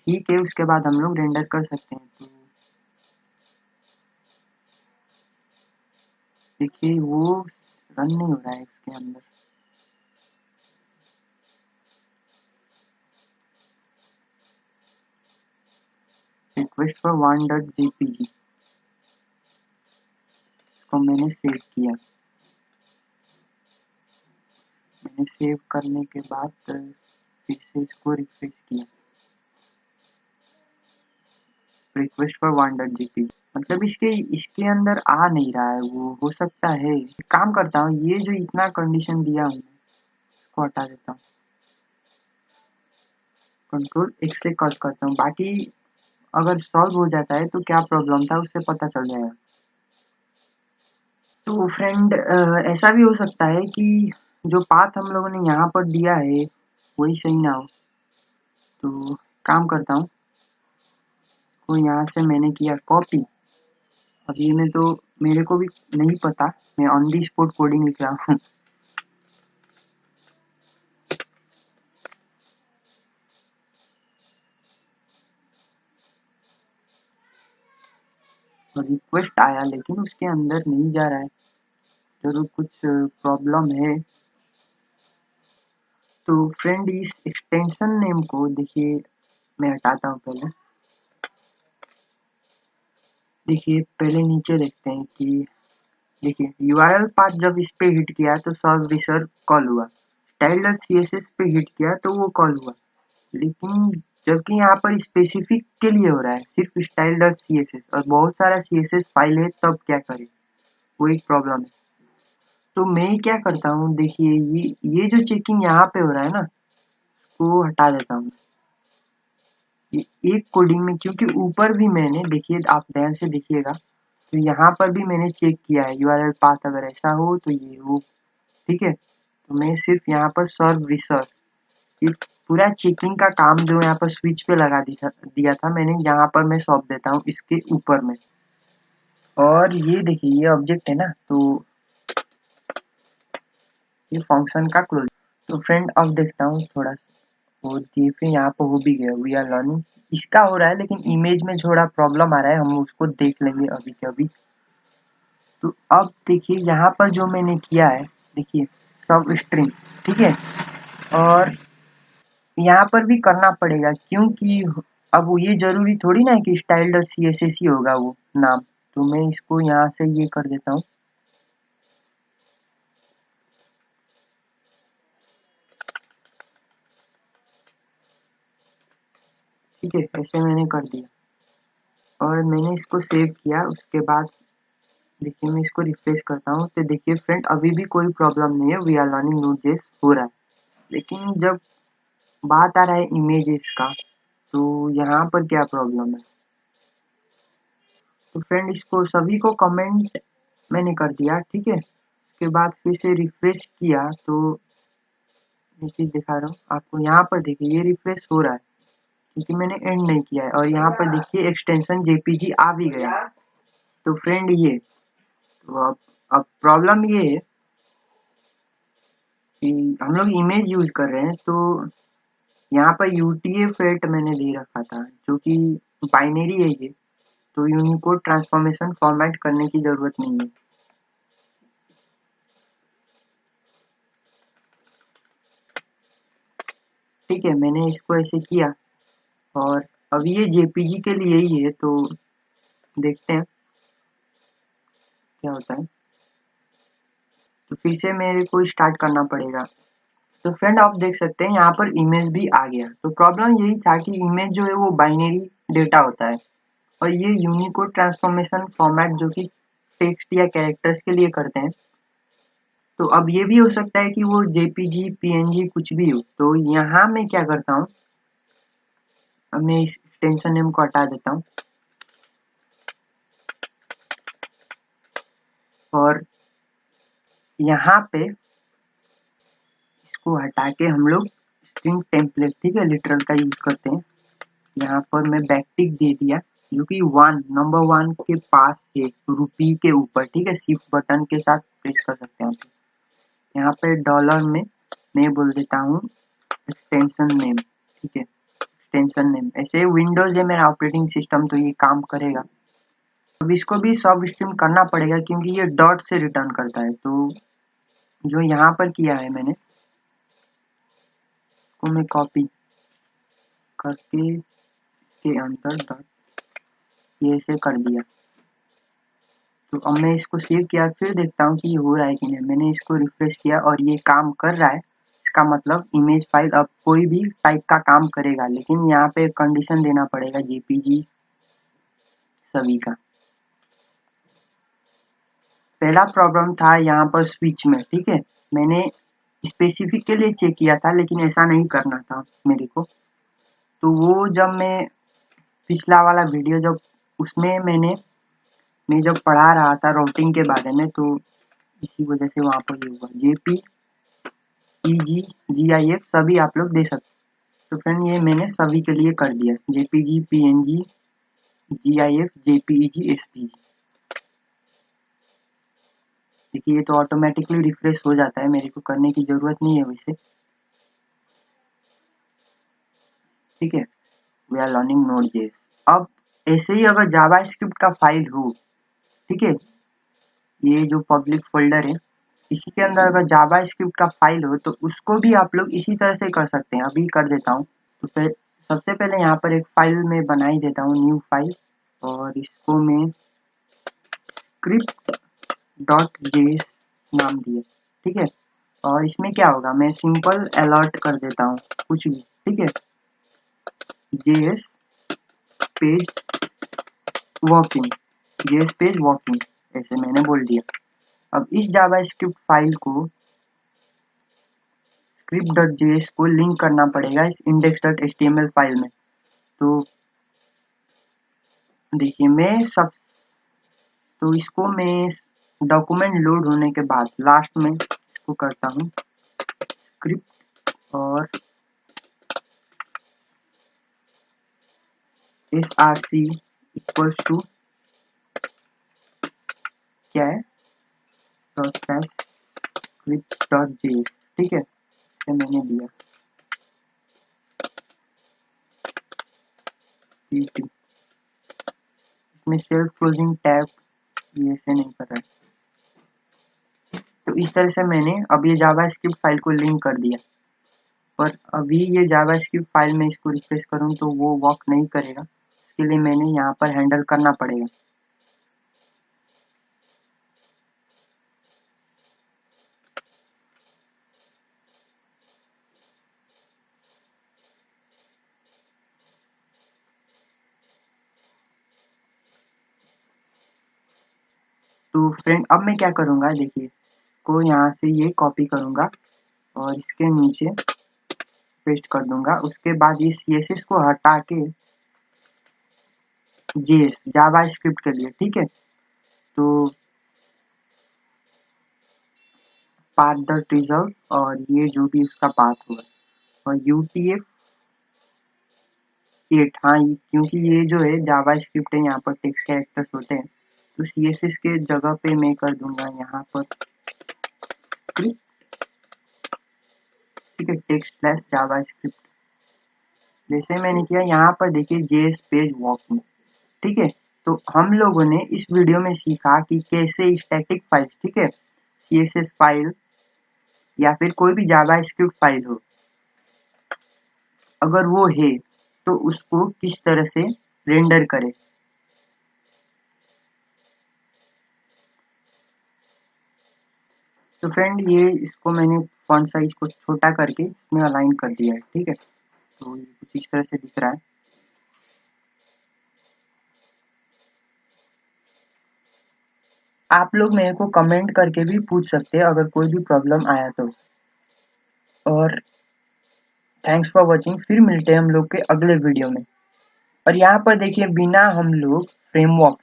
ठीक है, उसके बाद हम लोग रेंडर कर सकते हैं। तो देखिए वो रन नहीं हो रहा है इसके अंदर, रिक्वेस्ट फॉर 1.jpg, इसको मैंने सेव किया, मैंने सेव करने के बाद फिर से इसको रिफ्रेश किया, रिक्वेस्ट फॉर 1.jpg, मतलब इसके इसके अंदर आ नहीं रहा है वो, हो सकता है। काम करता हूँ, ये जो इतना कंडीशन दिया हूँ इसको हटा देता हूँ, कंट्रोल X से कट करता हूँ, बाकी अगर सॉल्व हो जाता है तो क्या प्रॉब्लम था उससे पता चल जाएगा। तो फ्रेंड ऐसा भी हो सकता है कि जो पाथ हम लोगों ने यहाँ पर दिया है वही सही ना हो। तो काम करता हूँ, तो यहाँ से मैंने किया कॉपी, अब ये में तो मेरे को भी नहीं पता, मैं ऑन दी स्पॉट कोडिंग लिख रहा हूँ। रिक्वेस्ट आया लेकिन उसके अंदर नहीं जा रहा है, जरूर कुछ प्रॉब्लम है। तो फ्रेंड इस एक्सटेंशन नेम को देखिए, मैं हटाता हूँ पहले। देखिए पहले नीचे देखते हैं कि देखिए यूआरएल पाथ जब इस पे हिट किया तो सर्व रिसर्व कॉल हुआ, स्टाइल सीएसएस पे हिट किया तो वो कॉल हुआ, लेकिन जबकि यहाँ पर स्पेसिफिक के लिए हो रहा है सिर्फ style dot C S S और बहुत सारा सी एस एस फाइल है, तब क्या करें, वो एक प्रॉब्लम है। तो मैं क्या करता हूँ, देखिए ये जो चेकिंग यहाँ पे हो रहा है ना, वो हटा देता हूँ। ये एक कोडिंग में, क्योंकि ऊपर भी मैंने देखिए, आप ध्यान से देखिएगा, तो यहाँ पर भी मैंने चेक किया है यूआरएल पाथ अगर ऐसा हो तो ये हो, ठीक है। तो मैं सिर्फ यहाँ पर सर्व रिसर्च, ये पूरा चेकिंग का काम जो यहाँ पर स्विच पे लगा दिया था मैंने, यहाँ पर मैं सौंप देता हूँ इसके ऊपर में। और ये देखिए ये ऑब्जेक्ट है ना, तो ये फंक्शन का क्लोज। तो फ्रेंड अब देखता हूँ थोड़ा सा, वो देखिए यहाँ पर हो भी गया, वी आर लर्निंग इसका हो रहा है, लेकिन इमेज में थोड़ा प्रॉब्लम आ रहा है, हम उसको देख लेंगे अभी के अभी। तो अब देखिए यहाँ पर जो मैंने किया है, देखिए सब स्ट्रिंग, ठीक है। और यहाँ पर भी करना पड़ेगा, क्योंकि अब वो ये जरूरी थोड़ी ना है कि style dot C S S ही होगा वो नाम। तो मैं इसको यहाँ से ये कर देता हूँ, ठीक है, ऐसे मैंने कर दिया और मैंने इसको सेव किया। उसके बाद देखिए मैं इसको रिफ्रेश करता हूँ, तो देखिए फ्रेंड अभी भी कोई प्रॉब्लम नहीं है, वी आर लर्निंग नोड.जेएस हो रहा है। लेकिन जब बात आ रहा है इमेजेस का, तो यहाँ पर क्या प्रॉब्लम है। तो फ्रेंड इसको सभी को कमेंट मैंने कर दिया, ठीक है। उसके बाद फिर से रिफ्रेश किया तो ये चीज दिखा रहा हूँ आपको, यहाँ पर देखिए ये रिफ्रेश हो रहा है, क्योंकि मैंने एंड नहीं किया है। और यहाँ पर देखिए एक्सटेंशन जेपीजी आ भी गया। तो फ्रेंड ये, तो अब प्रॉब्लम ये है कि हम लोग इमेज यूज कर रहे हैं, तो यहाँ पर UTF-8 मैंने दे रखा था, जो कि बाइनरी है ये, तो यूनिकोड ट्रांसफॉर्मेशन फॉर्मेट करने की जरूरत नहीं है। ठीक है, मैंने इसको ऐसे किया और अभी ये जेपीजी के लिए ही है, तो देखते हैं क्या होता है। तो फिर से मेरे को स्टार्ट करना पड़ेगा। तो फ्रेंड आप देख सकते हैं यहाँ पर इमेज भी आ गया। तो प्रॉब्लम यही था कि इमेज जो है वो बाइनरी डेटा होता है, और ये यूनिकोड ट्रांसफॉर्मेशन फॉर्मेट जो कि टेक्स्ट या कैरेक्टर्स के लिए करते हैं। तो अब ये भी हो सकता है कि वो जेपीजी पीएनजी कुछ भी हो। तो यहाँ मैं क्या करता हूँ, अब मैं इस एक्सटेंशन नेम को हटा देता हूँ और यहाँ पे इसको हटा के हम लोग स्ट्रिंग टेम्पलेट, ठीक है, लिटरल का यूज करते हैं। यहाँ पर मैं बैकटिक दे दिया, जो कि नंबर 1 के पास है, रुपी के ऊपर, ठीक है, शिफ्ट बटन के साथ प्रेस कर सकते हैं। यहाँ पे डॉलर में मैं बोल देता हूँ एक्सटेंशन नेम, ठीक है, एक्सटेंशन नेम। ऐसे विंडोज है मेरा ऑपरेटिंग सिस्टम, तो ये काम करेगा। अब इसको भी सब स्ट्रीम करना पड़ेगा, क्योंकि ये डॉट से रिटर्न करता है। तो जो यहाँ पर किया है मैंने, को मैं कॉपी करके के अंदर डॉट ये ऐसे कर दिया। तो अब मैं इसको सेव किया, फिर देखता हूँ कि ये हो रहा है कि नहीं। मैंने इसको रिफ्रेश किया और ये काम कर रहा है। इसका मतलब इमेज फाइल अब कोई भी टाइप का काम करेगा, लेकिन यहाँ पे कंडीशन देना पड़ेगा जेपीजी सभी का। पहला प्रॉब्लम था यहाँ पर स्विच में, ठीक है, मैंने स्पेसिफिक के लिए चेक किया था, लेकिन ऐसा नहीं करना था मेरे को। तो वो जब मैं पिछला वाला वीडियो जब उसमें मैं जब पढ़ा रहा था राउटिंग के बारे में, तो इसी वजह से वहाँ पर ये हुआ। जेपीईजी जीआईएफ सभी आप लोग दे सकते। तो फ्रेंड ये मैंने सभी के लिए कर दिया, JPG PNG GIF JPEG SPG. देखिए ये तो ऑटोमेटिकली रिफ्रेश हो जाता है, मेरे को करने की जरूरत नहीं है वैसे। ठीक है, वी आर लर्निंग नोड.js। अब ऐसे ही अगर जावा स्क्रिप्ट का फाइल हो, ठीक है, ये जो पब्लिक फोल्डर है इसी के अंदर अगर जावा स्क्रिप्ट का फाइल हो तो उसको भी आप लोग इसी तरह से कर सकते हैं। अभी कर देता हूँ। तो सबसे पहले यहाँ पर एक फाइल में बना ही देता हूँ, न्यू फाइल, और इसको मैं script डॉट जेएस नाम दिया। ठीक है, और इसमें क्या होगा, मैं सिंपल अलर्ट कर देता हूँ कुछ भी। ठीक है, JS page working, JS page working, ऐसे मैंने बोल दिया। अब इस जावा स्क्रिप्ट फाइल को script.js को लिंक करना पड़ेगा इस index.html फाइल में। तो देखिए तो इसको मैं डॉक्यूमेंट लोड होने के बाद लास्ट में इसको करता हूँ स्क्रिप्ट और src इक्वल्स टू क्या है, डॉट स्लैश script.js। ठीक है, ये मैंने दिया इसमें सेल्फ क्लोजिंग टैब ये से नहीं कर रहा है। तो इस तरह से मैंने अब ये जावा स्क्रिप्ट फाइल को लिंक कर दिया। पर अभी ये जावा स्क्रिप्ट फाइल में इसको रिफ्रेश करूँ तो वो वर्क नहीं करेगा, इसके लिए मैंने यहाँ पर हैंडल करना पड़ेगा। तो फ्रेंड अब मैं क्या करूँगा, देखिए को यहाँ से ये कॉपी करूँगा और इसके नीचे पेस्ट कर दूंगा। उसके बाद ये CSS को हटा के JS जावा स्क्रिप्ट के लिए, ठीक है, तो पाथ डॉट रिजल्ट और ये जो भी उसका पाथ होगा और UTF-8, हाँ क्योंकि ये जो है जावा स्क्रिप्ट है, यहाँ पर टेक्स्ट कैरेक्टर्स होते हैं, तो CSS के जगह पे मैं कर दूंगा यहाँ पर स्क्रिप्ट, ठीक है, टेक्स्ट स्लैश जावा स्क्रिप्ट। जैसे मैंने किया यहाँ पर देखिए JS पेज वॉकिंग। ठीक है, तो हम लोगों ने इस वीडियो में सीखा कि कैसे स्टैटिक फाइल्स, ठीक है, CSS फाइल या फिर कोई भी जावा स्क्रिप्ट फाइल हो, अगर वो है तो उसको किस तरह से रेंडर करें। तो फ्रेंड ये इसको मैंने फॉन्ट साइज को छोटा करके इसमें अलाइन कर दिया है। ठीक है, तो ये कुछ इस तरह से दिख रहा है। आप लोग मेरे को कमेंट करके भी पूछ सकते हैं अगर कोई भी प्रॉब्लम आया तो। और थैंक्स फॉर वॉचिंग, फिर मिलते हैं हम लोग के अगले वीडियो में। और यहाँ पर देखिए बिना हम लोग फ्रेमवर्क,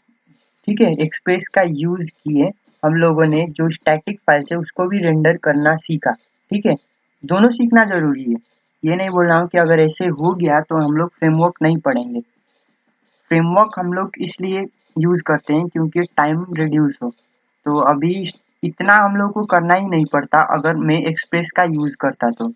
ठीक है, एक्सप्रेस का यूज किए हम लोगों ने जो स्टैटिक फाइल्स है उसको भी रेंडर करना सीखा। ठीक है, दोनों सीखना जरूरी है। ये नहीं बोल रहा हूँ कि अगर ऐसे हो गया तो हम लोग फ्रेमवर्क नहीं पढ़ेंगे। फ्रेमवर्क हम लोग इसलिए यूज करते हैं क्योंकि टाइम रिड्यूस हो। तो अभी इतना हम लोग को करना ही नहीं पड़ता अगर मैं एक्सप्रेस का यूज करता तो।